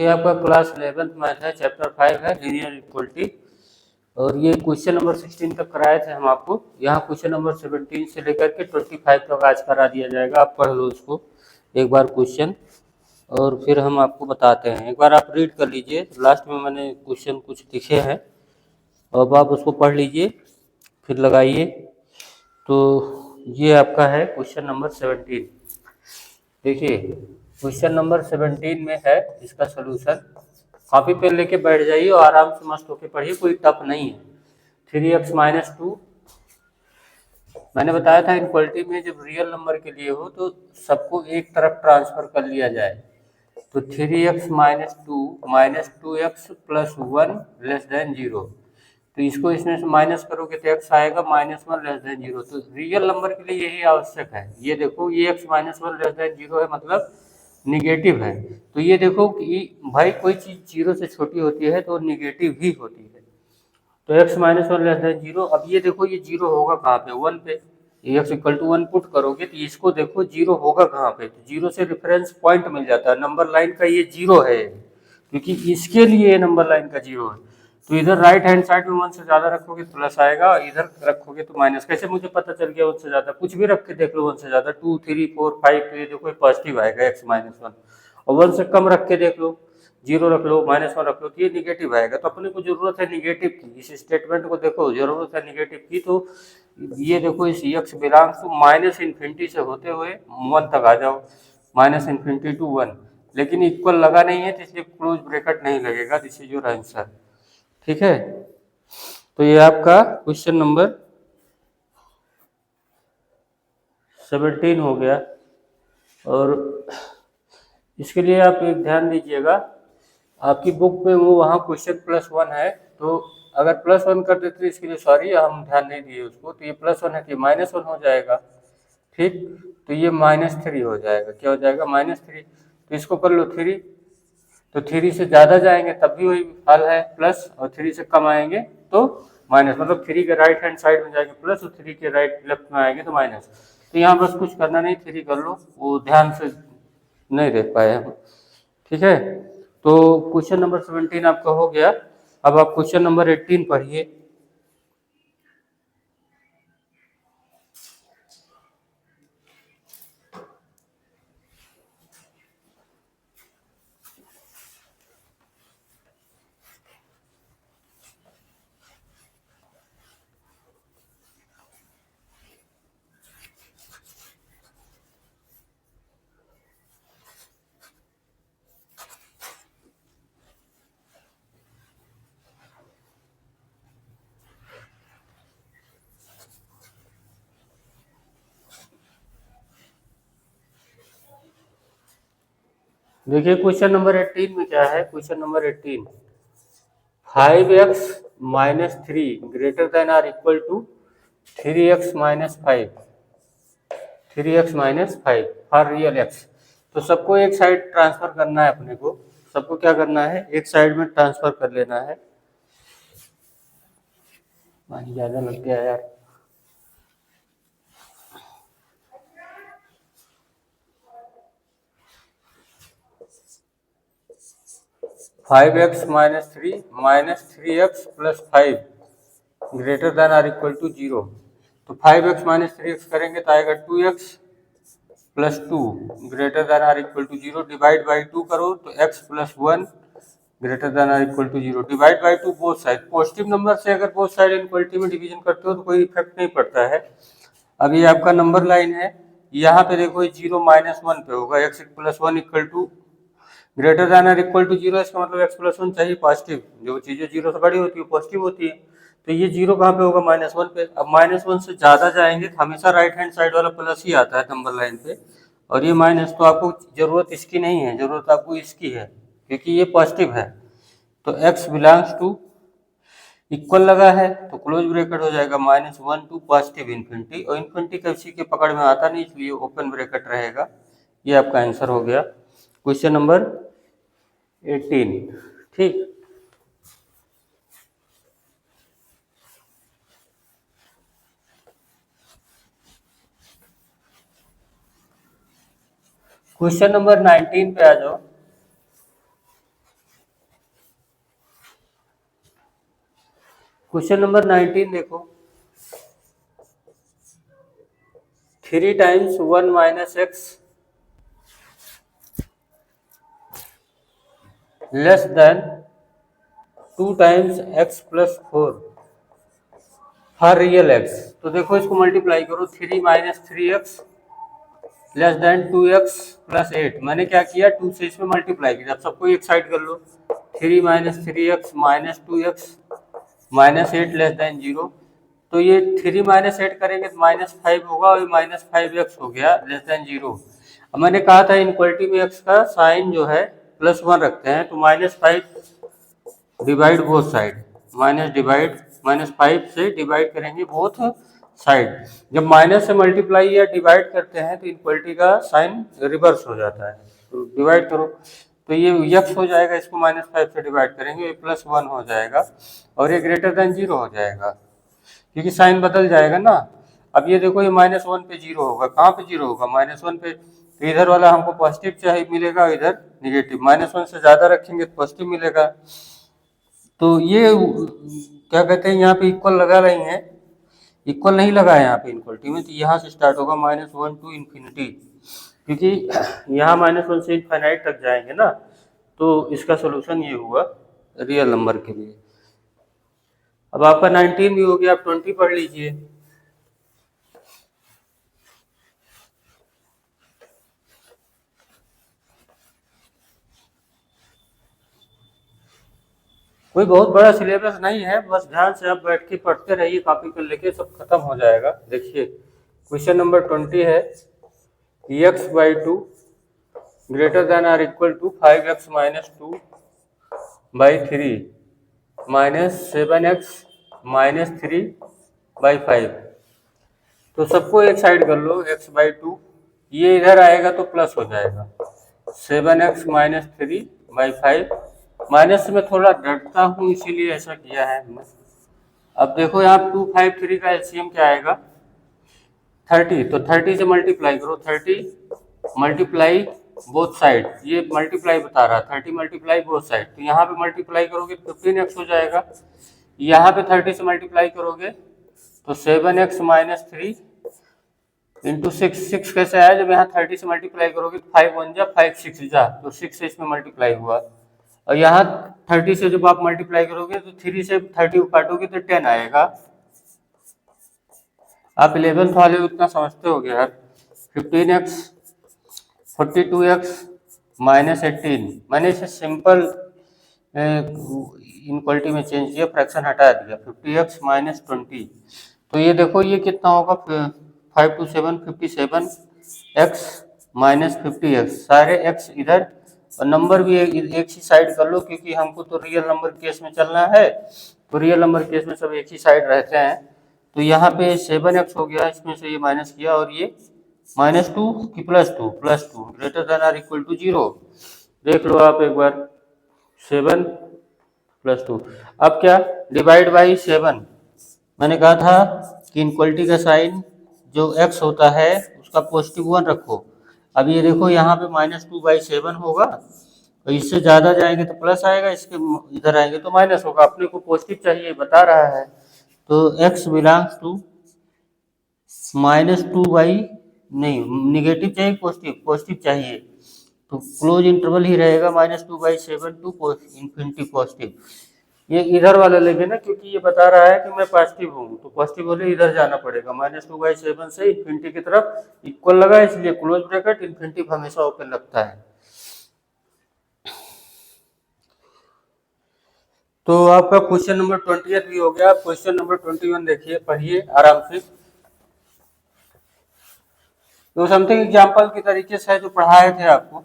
देखिए आपका class 11th math है, चैप्टर 5 है लीनियर इक्वलिटी, और ये क्वेश्चन नंबर 16 तक कराए थे हम आपको। यहाँ क्वेश्चन नंबर 17 से लेकर के 25 तक आज करा दिया जाएगा। आप पढ़ लो उसको एक बार क्वेश्चन, और फिर हम आपको बताते हैं। एक बार आप रीड कर लीजिए, लास्ट में मैंने क्वेश्चन कुछ लिखे हैं, अब आप उसको पढ़ लीजिए फिर लगाइए। तो ये आपका है क्वेश्चन नंबर 17। देखिए क्वेश्चन नंबर 17 में है इसका सोल्यूशन। कॉपी पेन लेके बैठ जाइए और आराम से मस्त होके पढ़िए, कोई टफ नहीं है। 3x-2, मैंने बताया था इनक्वलिटी में जब रियल नंबर के लिए हो तो सबको एक तरफ ट्रांसफर कर लिया जाए। तो 3x-2 -2x+1 <0। तो इसको इसमें से माइनस करोगे तो x आएगा -1 <0। तो रियल नंबर के लिए यही आवश्यक है। ये देखो ये x -1 <0 है, मतलब निगेटिव है। तो ये देखो कि भाई कोई चीज़ जीरो से छोटी होती है तो निगेटिव ही होती है। तो x -1 <0। अब ये देखो ये जीरो होगा कहाँ पे, 1 पे। x = 1 पुट करोगे तो इसको देखो जीरो होगा कहाँ पे, तो जीरो से रेफरेंस पॉइंट मिल जाता है। नंबर लाइन का ये जीरो है, क्योंकि इसके लिए नंबर लाइन का जीरो है। तो इधर राइट हैंड साइड में 1 से ज़्यादा रखोगे तो प्लस आएगा, इधर रखोगे तो माइनस। कैसे मुझे पता चल गया 1 से ज़्यादा? कुछ भी रख के देख लो 1 से ज़्यादा, 2, 3, 4, 5, तो ये देखो पॉजिटिव आएगा x -1। और 1 से कम रख के देख लो, जीरो रख लो, -1 रख लो, तो ये निगेटिव आएगा। तो अपने को जरूरत है निगेटिव की, इस स्टेटमेंट को देखो, जरूरत है निगेटिव की। तो ये देखो इस x बिलोंग्स टू -∞ से होते हुए 1 तक आ जाओ, -∞ to 1। लेकिन इक्वल लगा नहीं है तो इसलिए क्लोज ब्रैकेट नहीं लगेगा। दिस इज योर आंसर, ठीक है। तो ये आपका क्वेश्चन नंबर 17 हो गया। और इसके लिए आप एक ध्यान दीजिएगा, आपकी बुक में वो वहाँ क्वेश्चन +1 है, तो अगर +1 कर देते तो इसके लिए सॉरी, हम ध्यान नहीं दिए उसको। तो ये +1 है तो ये -1 हो जाएगा, ठीक। तो ये -3 हो जाएगा। क्या हो जाएगा? -3। तो इसको कर लो 3, तो 3 से ज़्यादा जाएंगे तब भी वही हाल है प्लस, और 3 से कम आएंगे तो माइनस। मतलब 3 के राइट हैंड साइड में जाएंगे प्लस, और 3 के राइट लेफ्ट में आएंगे तो माइनस। तो यहाँ बस कुछ करना नहीं, 3 कर लो, वो ध्यान से नहीं देख पाए हम, ठीक है। तो क्वेश्चन नंबर 17 आपका हो गया। अब आप क्वेश्चन नंबर 18 पढ़िए। देखिए क्वेश्चन नंबर 18 में क्या है। Question number 18, 5x - 3 > 3x - 5, 3x - 5 for real x। तो सबको एक साइड ट्रांसफर करना है अपने को। सबको क्या करना है? एक साइड में ट्रांसफर कर लेना है। पानी ज़्यादा लग गया यार। 5x - 3 -3x + 5 > 0। तो 5x - 3x करेंगे तो आएगा 2x + 2 > 0। डिवाइड बाई 2 करो तो x + 1 > 0। Divide by 2 both side. Positive number से अगर बोथ साइड इनक्वलिटी में डिवीजन करते हो तो कोई इफेक्ट नहीं पड़ता है। अब ये आपका नंबर लाइन है, यहाँ पे देखो 0 -1 पे होगा, x + 1 = > 0। इसका मतलब x + 1 चाहिए पॉजिटिव। जो चीज़ें 0 से बड़ी होती है पॉजिटिव होती है। तो ये 0 कहाँ पे होगा? -1 पे। अब -1 से ज़्यादा जाएंगे तो हमेशा राइट हैंड साइड वाला प्लस ही आता है नंबर लाइन पे, और ये माइनस। तो आपको जरूरत इसकी नहीं है, जरूरत आपको इसकी है, क्योंकि ये पॉजिटिव है। तो x बिलोंग्स टू इक्वल लगा है तो क्लोज ब्रैकेट हो जाएगा -1 टू +∞। और इन्फिनिटी किसी के पकड़ में आता नहीं, इसलिए ओपन ब्रैकेट रहेगा। ये आपका आंसर हो गया क्वेश्चन नंबर 18, ठीक। क्वेश्चन नंबर 19 पे आ जाओ। क्वेश्चन नंबर 19 देखो, 3 times 1 minus x less than 2 times x plus 4 for real x. तो देखो इसको मल्टीप्लाई करो, 3 minus 3x less than 2x plus 8। मैंने क्या किया, 2 से इसमें मल्टीप्लाई किया। अब सबको एक साइड कर लो, 3 minus 3x minus 2x minus 8 less than 0। तो ये 3 माइनस 8 करेंगे तो -5 होगा, और माइनस 5x हो गया लेस देन 0। अब मैंने कहा था इनक्वलिटी में x का साइन जो है +1 रखते हैं, तो -5 डिवाइड बोथ साइड, -5 से डिवाइड करेंगे बोथ साइड। जब माइनस से मल्टीप्लाई या डिवाइड करते हैं तो इक्वलिटी का साइन रिवर्स हो जाता है। तो डिवाइड करो, तो ये यक्स हो जाएगा, इसको -5 से डिवाइड करेंगे, ये +1 हो जाएगा, और ये ग्रेटर देन 0 हो जाएगा, क्योंकि साइन बदल जाएगा ना। अब ये देखो, ये -1 पे 0 होगा, कहाँ पे 0 होगा, -1 पे। तो इधर वाला हमको पॉजिटिव चाहिए मिलेगा, इधर निगेटिव। -1 से ज़्यादा रखेंगे तो पॉजिटिव मिलेगा। तो ये क्या कहते हैं, यहाँ पे इक्वल लगा रही हैं, इक्वल नहीं लगा है यहाँ पे इनक्वलिटी में, तो यहाँ से स्टार्ट होगा -1 टू इन्फिनिटी, क्योंकि यहाँ -1 से इनफाइनाइट तक जाएंगे ना। तो इसका सोल्यूशन ये हुआ रियल नंबर के लिए। अब आपका 19 भी हो गया, आप 20 पढ़ लीजिए। कोई बहुत बड़ा सिलेबस नहीं है, बस ध्यान से आप बैठ के पढ़ते रहिए, कॉपी पर लेके, सब खत्म हो जाएगा। देखिए क्वेश्चन नंबर 20 है, x/2 greater than or equal to 5x minus 2/3 -7x minus 3/5। तो सबको एक साइड कर लो, x/2, ये इधर आएगा तो प्लस हो जाएगा, 7x माइनस 3/5। माइनस में थोड़ा डरता हूँ, इसीलिए ऐसा किया है हमने। अब देखो यहाँ 2, 5, 3 का एलसीएम क्या आएगा, 30। तो 30 से मल्टीप्लाई करो, 30 मल्टीप्लाई बोथ साइड, ये मल्टीप्लाई बता रहा है, 30 मल्टीप्लाई बोथ साइड। तो यहाँ पे मल्टीप्लाई करोगे 15x हो जाएगा, यहाँ पे 30 से मल्टीप्लाई करोगे तो 7x माइनस 3 इंटू 6 कैसे आया, जब यहाँ 30 से मल्टीप्लाई करोगे तो 5 1 जा 5 6 जा, तो 6 से इसमें मल्टीप्लाई हुआ। और यहाँ 30 से जब आप मल्टीप्लाई करोगे तो 3 से 30 को काटोगे तो 10 आएगा। आप 11th वाले उतना समझते हो गया यार। 15x 42x माइनस 18, मैंने इसे सिंपल इनक्वलिटी में चेंज किया, फ्रैक्शन हटा दिया, 50x माइनस 20। तो ये देखो ये कितना होगा, 5 2 7 57x माइनस 50x, सारे x इधर, और नंबर भी एक ही साइड कर लो, क्योंकि हमको तो रियल नंबर केस में चलना है, तो रियल नंबर केस में सब एक ही साइड रहते हैं। तो यहाँ पे 7x हो गया, इसमें से ये माइनस किया, और ये -2 की +2 greater than or equal to 0। देख लो आप एक बार, 7 + 2। अब क्या, डिवाइड बाई 7। मैंने कहा था कि इनक्वलिटी का साइन जो x होता है उसका +1 रखो। अब ये देखो यहाँ पे -2/7 होगा, और इससे ज़्यादा जाएंगे तो प्लस आएगा, इसके इधर आएंगे तो माइनस होगा। अपने को पॉजिटिव चाहिए, बता रहा है, तो x बिलोंग्स टू -2 नहीं, निगेटिव चाहिए, पॉजिटिव चाहिए, तो क्लोज इंटरवल ही रहेगा, -2/7 टू इन्फिनिटी पॉजिटिव। ये इधर वाला लेंगे ना, क्योंकि ये बता रहा है कि मैं पॉजिटिव हूँ, तो पॉजिटिव वाले इधर जाना पड़ेगा, -2/7 से इन्फिनिटी की तरफ इक्वल लगा, इसलिए क्लोज ब्रैकेट, इन्फिनिटी हमेशा ओपन लगता है। तो आपका क्वेश्चन नंबर 20 भी हो गया। क्वेश्चन नंबर 21 देखिए, पढ़िए आराम से। तो समथिंग एग्जाम्पल के तरीके से जो पढ़ाए थे आपको,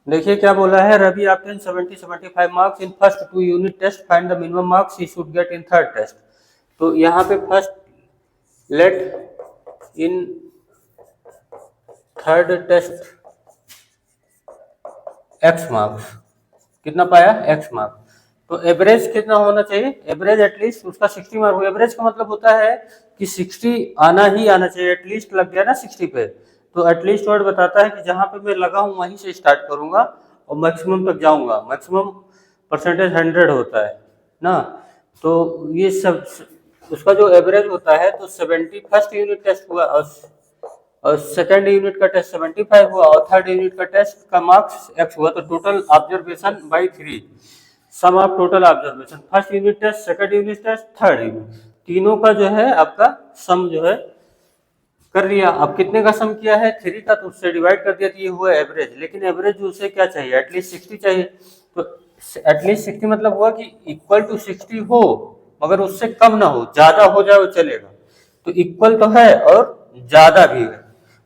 देखिए क्या बोला है, Ravi obtain 70-75 marks in first 2 unit test, find the minimum marks he should get in third test. तो यहाँ पे first let in third test x marks, कितना पाया, x मार्क्स। तो एवरेज कितना होना चाहिए, एवरेज एटलीस्ट उसका 60 मार्क। एवरेज का मतलब होता है कि 60 आना ही आना चाहिए, एटलीस्ट लग गया ना 60 पे, तो एटलीस्ट वर्ड बताता है कि जहाँ पे मैं लगा हूँ वहीं से स्टार्ट करूँगा और मैक्सिमम तक जाऊँगा। मैक्सिमम परसेंटेज 100 होता है ना, तो ये सब उसका जो एवरेज होता है तो 70 फर्स्ट यूनिट टेस्ट हुआ और सेकेंड यूनिट का टेस्ट 75 हुआ और थर्ड यूनिट का टेस्ट का मार्क्स x हुआ, तो total observation by 3, sum of total observation, first unit test, second unit test, third unit, तीनों का जो है आपका सम जो है कर लिया। अब कितने का सम किया है 3 का, तो उससे डिवाइड कर दिया, तो ये हुआ एवरेज। लेकिन एवरेज उसे क्या चाहिए, एटलीस्ट 60 चाहिए। तो एटलीस्ट 60 मतलब हुआ कि इक्वल टू 60 हो मगर उससे कम ना हो, ज्यादा हो जाए वो चलेगा। तो इक्वल तो है और ज्यादा भी है,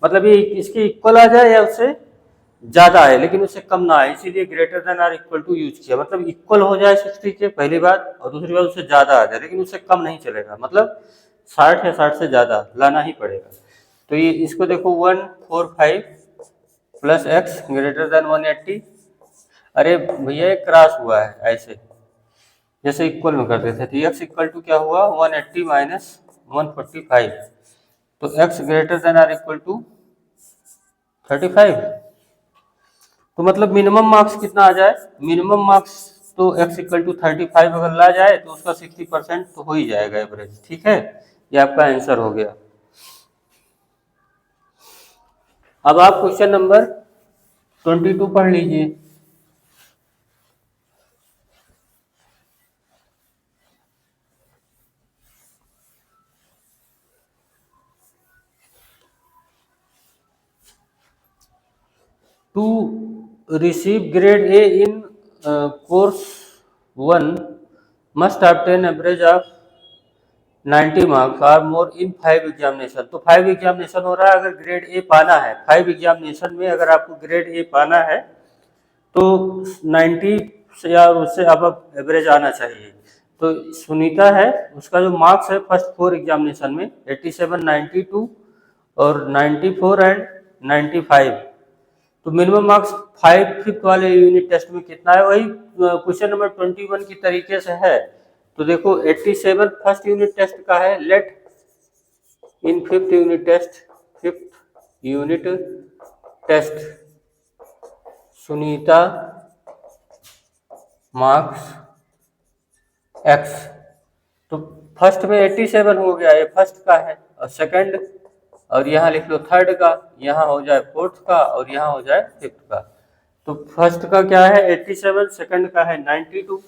मतलब ये इसके इक्वल आ जाए या उससे ज्यादा है लेकिन उससे कम ना आए, इसीलिए greater than or equal to use किया। मतलब इक्वल हो जाए 60 के पहली बात, और दूसरी बात उससे ज्यादा आ जाए लेकिन उससे कम नहीं चलेगा, मतलब 60 या 60 से ज्यादा लाना ही पड़ेगा। तो ये इसको देखो 145 प्लस एक्स ग्रेटर देन 180। अरे भैया ये क्रॉस हुआ है, ऐसे जैसे इक्वल में करते थे, तो एक्स इक्वल टू क्या हुआ 180 माइनस 145, तो x greater than or equal to 35। तो मतलब मिनिमम मार्क्स कितना आ जाए, मिनिमम मार्क्स तो x इक्वल टू 35 अगर ला जाए तो उसका 60% तो हो ही जाएगा एवरेज। ठीक है, ये आपका आंसर हो गया। अब आप क्वेश्चन नंबर 22 पढ़ लीजिए। To receive grade A in course 1 must obtain average of 90 marks or more in 5 examination. तो 5 एग्जामिनेशन हो रहा है, अगर ग्रेड ए पाना है 5 एग्जामिनेशन में, अगर आपको ग्रेड ए पाना है तो 90 से या उससे अब एवरेज आना चाहिए। तो सुनीता है, उसका जो मार्क्स है फर्स्ट 4 एग्जामिनेशन में 87, 92 और 94 एंड 95, तो मिनिमम मार्क्स 5 फिफ्थ वाले यूनिट टेस्ट में कितना है, वही क्वेश्चन नंबर 21 की तरीके से है। तो देखो 87 फर्स्ट यूनिट टेस्ट का है, let in fifth unit test Sunita marks x। तो फर्स्ट में 87 हो गया, ये फर्स्ट का है, और सेकंड और यहाँ लिख लो थर्ड का, यहाँ हो जाए फोर्थ का और यहाँ हो जाए फिफ्थ का। तो फर्स्ट का क्या है 87, सेकंड का है 92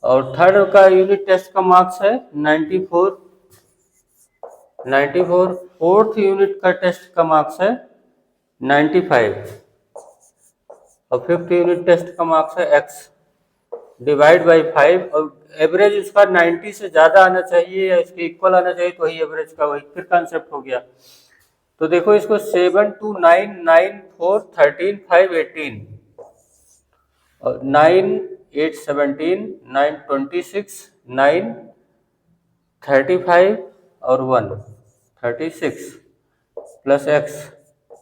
और थर्ड का यूनिट टेस्ट का मार्क्स है 94, फोर्थ यूनिट का टेस्ट का मार्क्स है 95 और फिफ्थ यूनिट टेस्ट का मार्क्स है x डिवाइड बाई 5, और एवरेज उसका 90 से ज्यादा आना चाहिए या इसके इक्वल आना चाहिए, तो वही एवरेज का वही फिर कॉन्सेप्ट हो गया। तो देखो इसको 7 2 9 9 4 13 5 18 और 9 8 17 9 26 9 35 और 1 36 plus x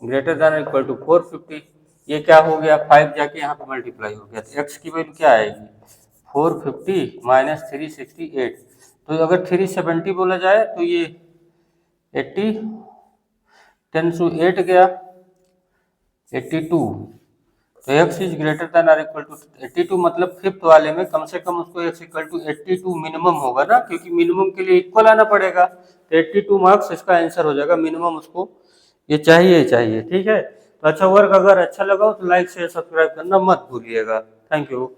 greater than equal to 450। ये क्या हो गया 5 जाके यहाँ पे मल्टीप्लाई हो गया, तो x की वैल्यू क्या आएगी 450 माइनस 368। तो अगर 370 बोला जाए तो ये 80 10 से 8 गया 82। तो x is greater than or equal to 82, मतलब फिफ्थ वाले में कम से कम उसको x इक्वल टू 82 मिनिमम होगा ना, क्योंकि मिनिमम के लिए इक्वल आना पड़ेगा। तो 82 मार्क्स इसका आंसर हो जाएगा, मिनिमम उसको ये चाहिए चाहिए। ठीक है, तो अच्छा वर्क अगर अच्छा लगा हो तो लाइक शेयर सब्सक्राइब करना मत भूलिएगा। Thank you.